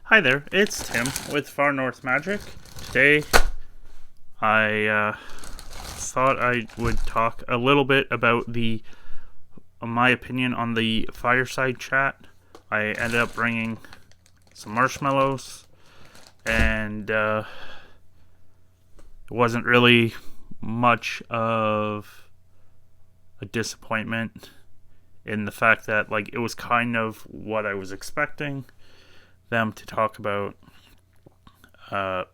Hi there, it's Tim with Far North Magic. Today, I thought I would talk a little bit about my opinion on the Fireside chat. I ended up bringing some marshmallows, and it wasn't really much of a disappointment in the fact that, it was kind of what I was expecting them to talk about,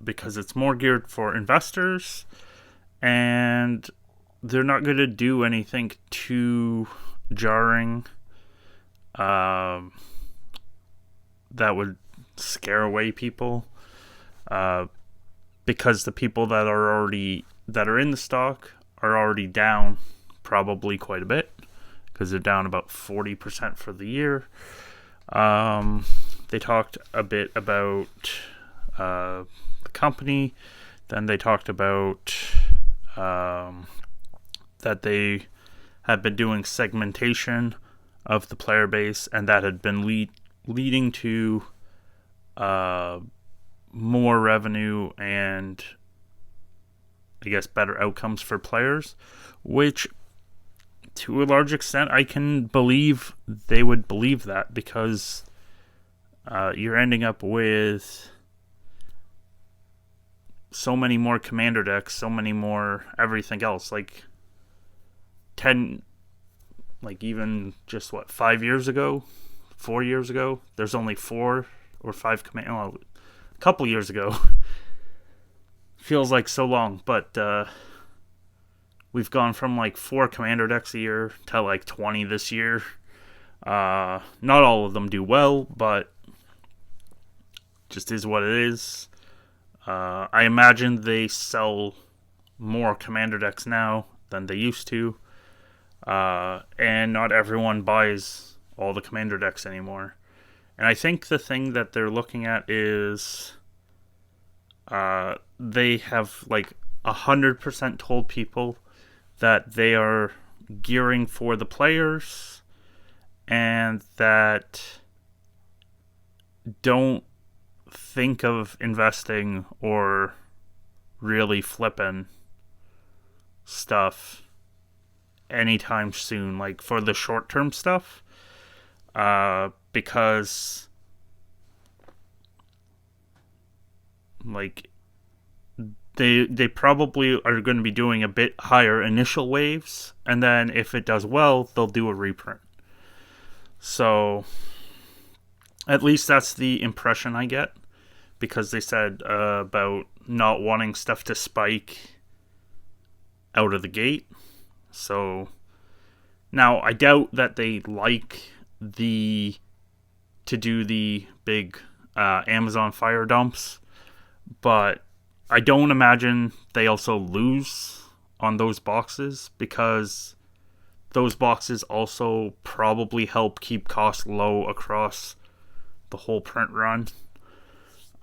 because it's more geared for investors and they're not going to do anything too jarring that would scare away people, because the people that are in the stock are already down probably quite a bit, because they're down about 40% for the year. They talked a bit about the company. Then they talked about that they had been doing segmentation of the player base, and that had been leading to more revenue and, I guess, better outcomes for players, which to a large extent I can believe they would believe that, because you're ending up with so many more commander decks, so many more everything else. Even just 5 years ago, 4 years ago, there's only 4 or 5 a couple years ago. Feels like so long, but we've gone from 4 commander decks a year to 20 this year. Not all of them do well, but just is what it is. I imagine they sell more commander decks now than they used to, and not everyone buys all the commander decks anymore. And I think the thing that they're looking at is they have 100% told people that they are gearing for the players, and that don't think of investing or really flipping stuff anytime soon, for the short term stuff, because they probably are going to be doing a bit higher initial waves, and then if it does well, they'll do a reprint. So at least that's the impression I get, because they said about not wanting stuff to spike out of the gate. So now I doubt that they to do the big Amazon fire dumps, but I don't imagine they also lose on those boxes, because those boxes also probably help keep costs low across the whole print run.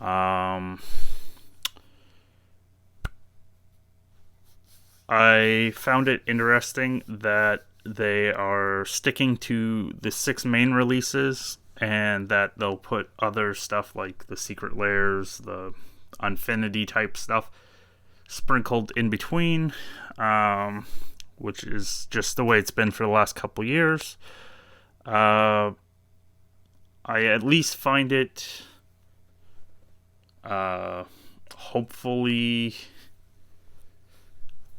I found it interesting that they are sticking to the 6 main releases, and that they'll put other stuff like the Secret Lairs, the Infinity type stuff sprinkled in between, which is just the way it's been for the last couple years. I at least find it hopefully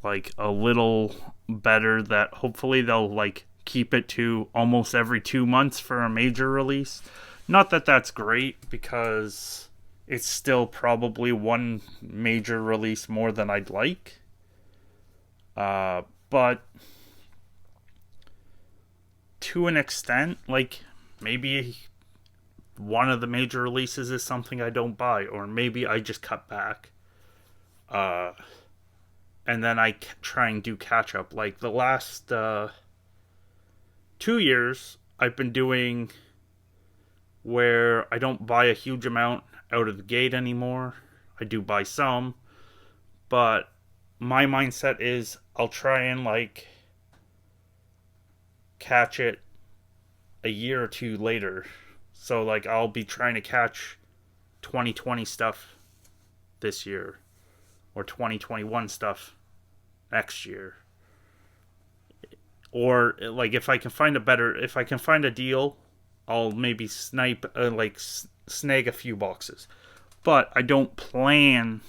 a little better, that hopefully they'll keep it to almost every 2 months for a major release. Not that that's great, because it's still probably one major release more than I'd like, but to an extent, maybe one of the major releases is something I don't buy, or maybe I just cut back, and then I try and do catch up. The last 2 years, I've been doing where I don't buy a huge amount out of the gate anymore. I do buy some, but my mindset is I'll try and catch it a year or two later. So I'll be trying to catch 2020 stuff this year or 2021 stuff next year. Or like if I can find a deal, I'll maybe snag a few boxes. But I don't plan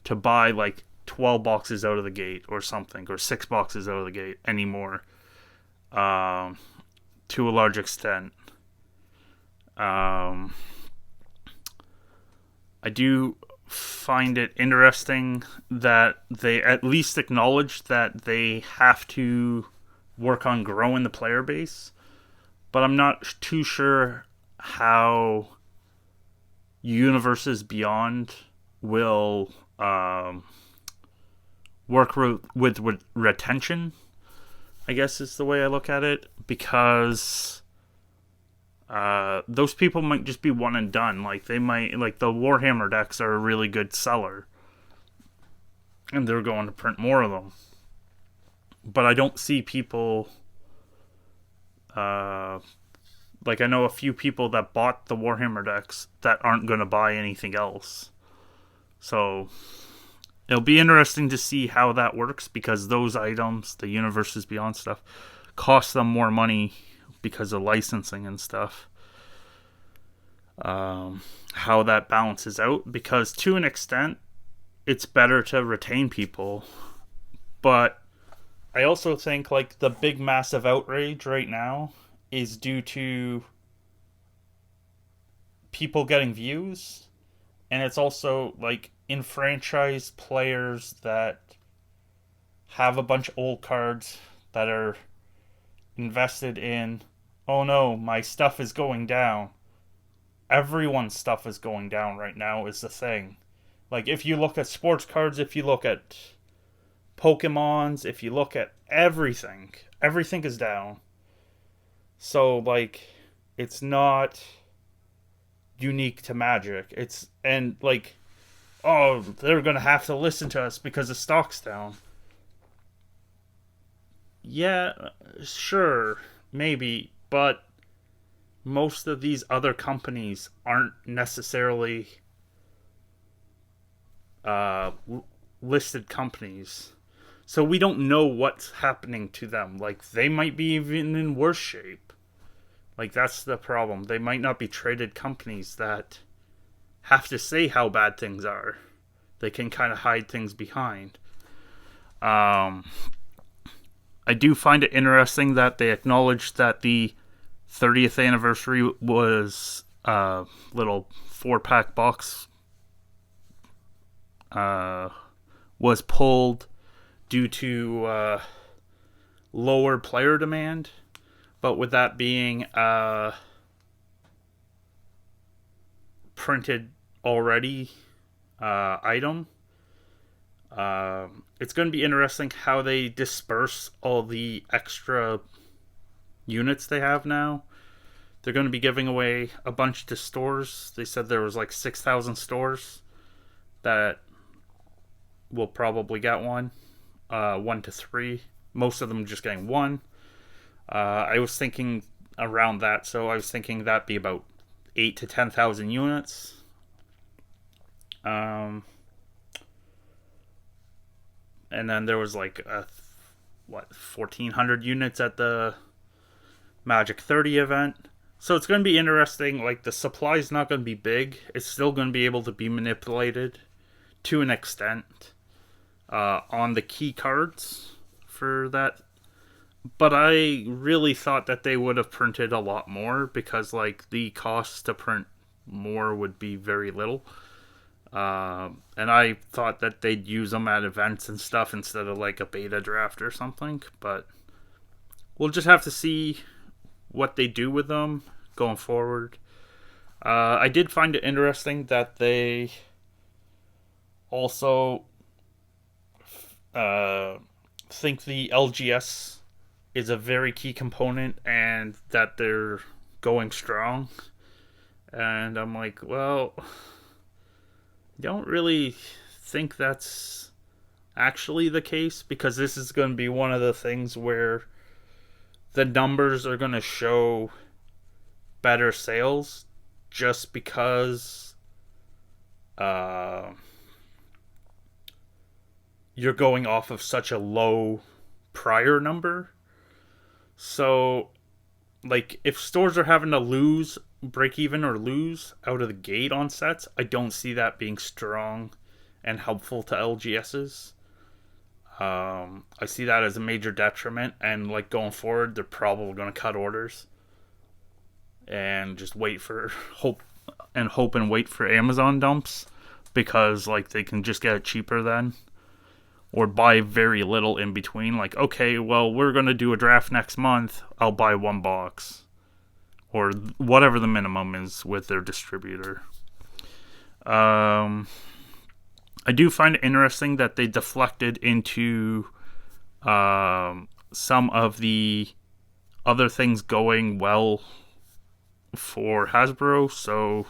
to buy like 12 boxes out of the gate or something, or 6 boxes out of the gate anymore, to a large extent. I do find it interesting that they at least acknowledge that they have to work on growing the player base, but I'm not too sure how Universes Beyond will work with retention, I guess is the way I look at it, because those people might just be one and done. Like they might, like the Warhammer decks are a really good seller, and they're going to print more of them. But I don't see people, like I know a few people that bought the Warhammer decks that aren't going to buy anything else. So it'll be interesting to see how that works, because those items, the Universes Beyond stuff, cost them more money because of licensing and stuff. How that balances out, because to an extent it's better to retain people, but I also think like the big massive outrage right now is due to people getting views, and it's also like enfranchised players that have a bunch of old cards that are invested in, oh no, my stuff is going down. Everyone's stuff is going down right now is the thing. Like if you look at sports cards, if you look at Pokemons, if you look at everything is down. So like it's not unique to Magic. And like, oh, they're gonna have to listen to us because the stock's down. Yeah, sure, maybe, but most of these other companies aren't necessarily listed companies. So we don't know what's happening to them. Like, they might be even in worse shape. Like, that's the problem. They might not be traded companies that have to say how bad things are. They can kind of hide things behind. I do find it interesting that they acknowledged that the 30th anniversary was a little 4-pack box was pulled due to lower player demand. But with that being printed already item, it's going to be interesting how they disperse all the extra units they have now. They're going to be giving away a bunch to stores. They said there was like 6,000 stores that will probably get one. 1 to 3. Most of them just getting one. I was thinking around that, so I was thinking that'd be about 8 to 10,000 units. And then there was like 1,400 units at the Magic 30 event. So it's going to be interesting. Like, the supply's not going to be big. It's still going to be able to be manipulated to an extent on the key cards for that. But I really thought that they would have printed a lot more, because like the cost to print more would be very little. And I thought that they'd use them at events and stuff instead of like a beta draft or something. But we'll just have to see what they do with them going forward. I did find it interesting that they also think the LGS is a very key component and that they're going strong. And I'm like, well, I don't really think that's actually the case, because this is going to be one of the things where the numbers are going to show better sales just because you're going off of such a low prior number. So, like, if stores are having to break even or lose out of the gate on sets, I don't see that being strong and helpful to LGSs. I see that as a major detriment, and like going forward, they're probably going to cut orders and just hope and wait for Amazon dumps, because like they can just get it cheaper then, or buy very little in between. Like, okay, well, we're going to do a draft next month, I'll buy one box, or whatever the minimum is with their distributor. I do find it interesting that they deflected into some of the other things going well for Hasbro. So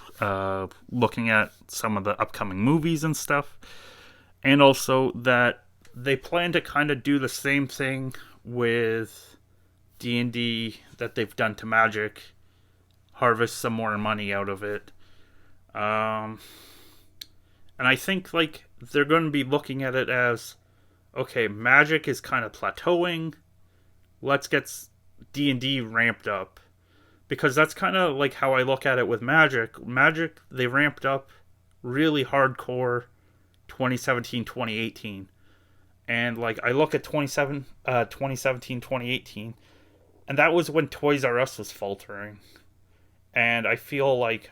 looking at some of the upcoming movies and stuff. And also that they plan to kind of do the same thing with D&D that they've done to Magic. Harvest some more money out of it. And I think like they're going to be looking at it as, okay, Magic is kind of plateauing. Let's get D&D ramped up. Because that's kind of like how I look at it with Magic. Magic, they ramped up really hardcore 2017, 2018. And like I look at 2017, 2018, and that was when Toys R Us was faltering. And I feel like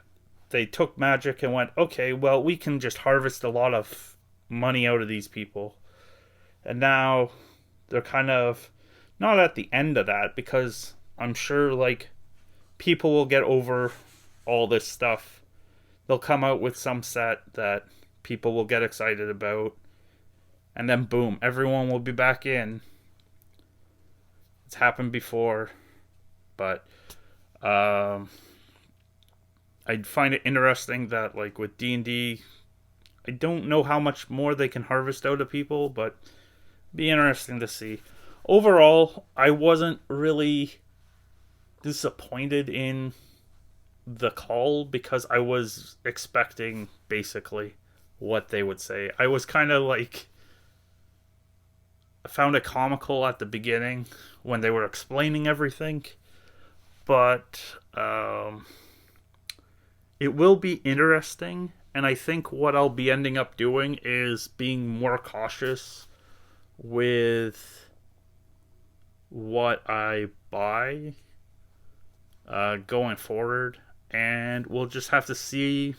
they took Magic and went, okay, well, we can just harvest a lot of money out of these people. And now they're kind of not at the end of that, because I'm sure like people will get over all this stuff. They'll come out with some set that people will get excited about, and then boom, everyone will be back in. It's happened before, but I find it interesting that like with D&D, I don't know how much more they can harvest out of people, but it'd be interesting to see. Overall, I wasn't really disappointed in the call, because I was expecting basically what they would say. I was kind of like, I found it comical at the beginning when they were explaining everything, but it will be interesting, and I think what I'll be ending up doing is being more cautious with what I buy going forward, and we'll just have to see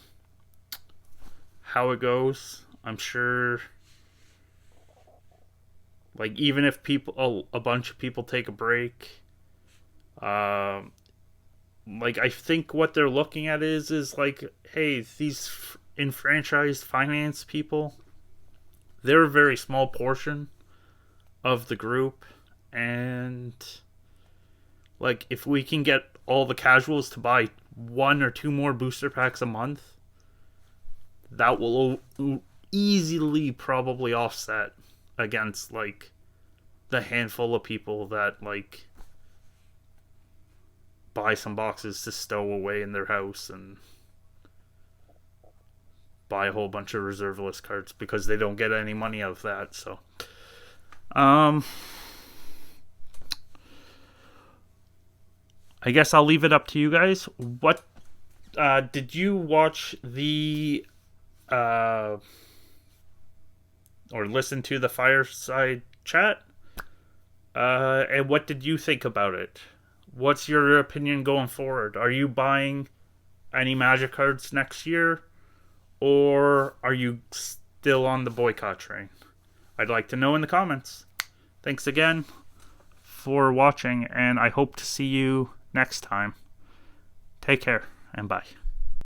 how it goes. I'm sure, like, even if a bunch of people take a break, like, I think what they're looking at is like, hey, these enfranchised finance people, they're a very small portion of the group, and like, if we can get all the casuals to buy 1 or 2 more booster packs a month, that will easily probably offset against like the handful of people that like buy some boxes to stow away in their house and buy a whole bunch of reserve list cards because they don't get any money out of that. So I guess I'll leave it up to you guys. What did you watch the or listen to the Fireside chat? And what did you think about it? What's your opinion going forward? Are you buying any Magic cards next year? Or are you still on the boycott train? I'd like to know in the comments. Thanks again for watching, and I hope to see you next time. Take care, and bye.